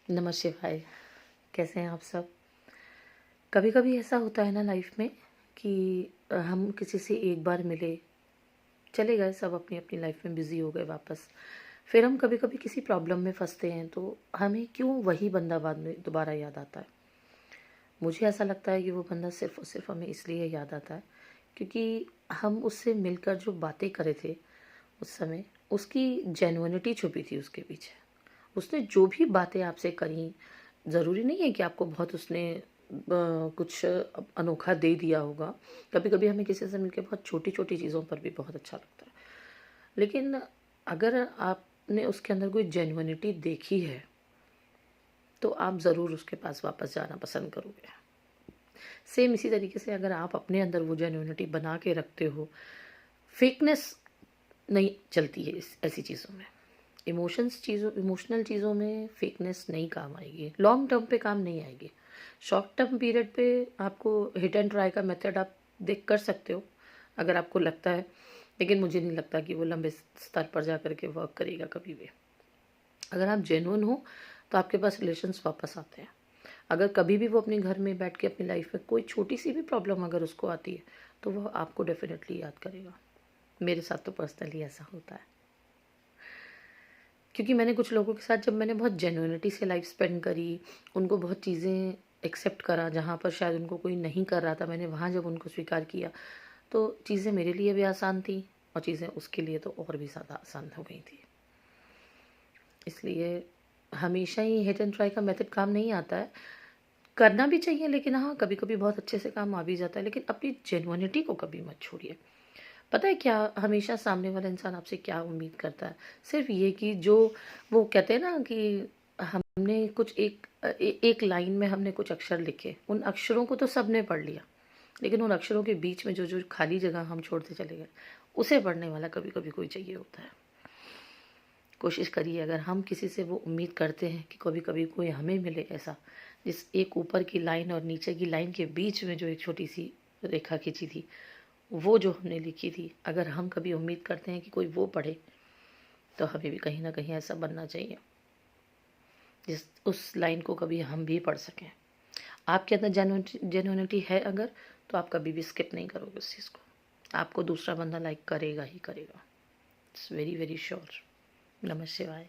नमः शिवाय। कैसे हैं आप सब? कभी कभी ऐसा होता है ना लाइफ में कि हम किसी से एक बार मिले, चले गए, सब अपनी अपनी लाइफ में बिजी हो गए वापस। फिर हम कभी कभी किसी प्रॉब्लम में फंसते हैं तो हमें क्यों वही बंदा बाद में दोबारा याद आता है। मुझे ऐसा लगता है कि वो बंदा सिर्फ और सिर्फ हमें इसलिए याद आता है क्योंकि हम उससे मिलकर जो बातें करे थे उस समय, उसकी जेन्युइनिटी छुपी थी उसके पीछे। उसने जो भी बातें आपसे करी, ज़रूरी नहीं है कि आपको बहुत उसने कुछ अनोखा दे दिया होगा। कभी कभी हमें किसी से मिलकर बहुत छोटी छोटी चीज़ों पर भी बहुत अच्छा लगता है, लेकिन अगर आपने उसके अंदर कोई जेन्युइनिटी देखी है तो आप ज़रूर उसके पास वापस जाना पसंद करोगे। सेम इसी तरीके से अगर आप अपने अंदर वो जेन्युइनिटी बना के रखते हो, फेकनेस नहीं चलती है ऐसी चीज़ों में। इमोशनल चीज़ों में फेकनेस नहीं काम आएगी, लॉन्ग टर्म पे काम नहीं आएगी। शॉर्ट टर्म पीरियड पे आपको हिट एंड ट्राई का मेथड आप देख कर सकते हो अगर आपको लगता है, लेकिन मुझे नहीं लगता कि वो लंबे स्तर पर जा कर के वर्क करेगा कभी भी। अगर आप जेन्युइन हो तो आपके पास रिलेशंस वापस आते हैं। अगर कभी भी वो अपने घर में बैठ के अपनी लाइफ में कोई छोटी सी भी प्रॉब्लम अगर उसको आती है तो वो आपको डेफिनेटली याद करेगा। मेरे साथ तो पर्सनली ऐसा होता है, क्योंकि मैंने कुछ लोगों के साथ जब मैंने बहुत जेन्युइनिटी से लाइफ स्पेंड करी, उनको बहुत चीज़ें एक्सेप्ट करा जहाँ पर शायद उनको कोई नहीं कर रहा था, मैंने वहाँ जब उनको स्वीकार किया तो चीज़ें मेरे लिए भी आसान थी और चीज़ें उसके लिए तो और भी ज़्यादा आसान हो गई थी। इसलिए हमेशा ही हिट एंड ट्राई का मेथड काम नहीं आता है। करना भी चाहिए, लेकिन हाँ कभी कभी बहुत अच्छे से काम आ भी जाता है, लेकिन अपनी जेन्युइनिटी को कभी मत छोड़िए। पता है क्या, हमेशा सामने वाला इंसान आपसे क्या उम्मीद करता है? सिर्फ ये कि जो वो कहते हैं ना कि हमने कुछ एक लाइन में हमने कुछ अक्षर लिखे, उन अक्षरों को तो सबने पढ़ लिया, लेकिन उन अक्षरों के बीच में जो जो खाली जगह हम छोड़ते चले गए, उसे पढ़ने वाला कभी कभी कोई चाहिए होता है। कोशिश करिए, अगर हम किसी से वो उम्मीद करते हैं कि कभी कभी कोई हमें मिले ऐसा, जिस एक ऊपर की लाइन और नीचे की लाइन के बीच में जो एक छोटी सी रेखा खींची थी, वो जो हमने लिखी थी, अगर हम कभी उम्मीद करते हैं कि कोई वो पढ़े, तो हमें भी कहीं ना कहीं ऐसा बनना चाहिए जिस उस लाइन को कभी हम भी पढ़ सकें। आपके अंदर जेन्युइनिटी है अगर, तो आप कभी भी स्किप नहीं करोगे उस चीज़ को। आपको दूसरा बंदा लाइक करेगा ही करेगा। It's very very sure. नमः शिवाय।